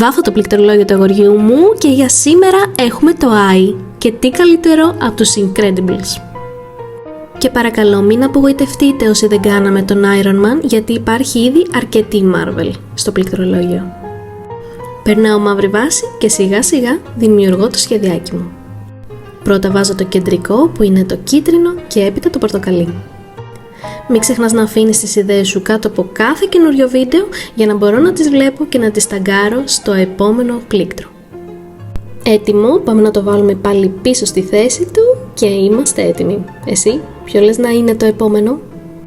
Βάφω το πληκτρολόγιο του αγοριού μου και για σήμερα έχουμε το I. Και τι καλύτερο από τους Incredibles. Και παρακαλώ μην απογοητευτείτε όσοι δεν κάναμε τον Iron Man, γιατί υπάρχει ήδη αρκετή Marvel στο πληκτρολόγιο. Περνάω μαύρη βάση και σιγά σιγά δημιουργώ το σχεδιάκι μου. Πρώτα βάζω το κεντρικό που είναι το κίτρινο και έπειτα το πορτοκαλί. Μην ξεχνάς να αφήνεις τις ιδέες σου κάτω από κάθε καινούριο βίντεο για να μπορώ να τις βλέπω και να τις ταγκάρω στο επόμενο πλήκτρο. Έτοιμο, πάμε να το βάλουμε πάλι πίσω στη θέση του και είμαστε έτοιμοι. Εσύ, ποιο λες να είναι το επόμενο?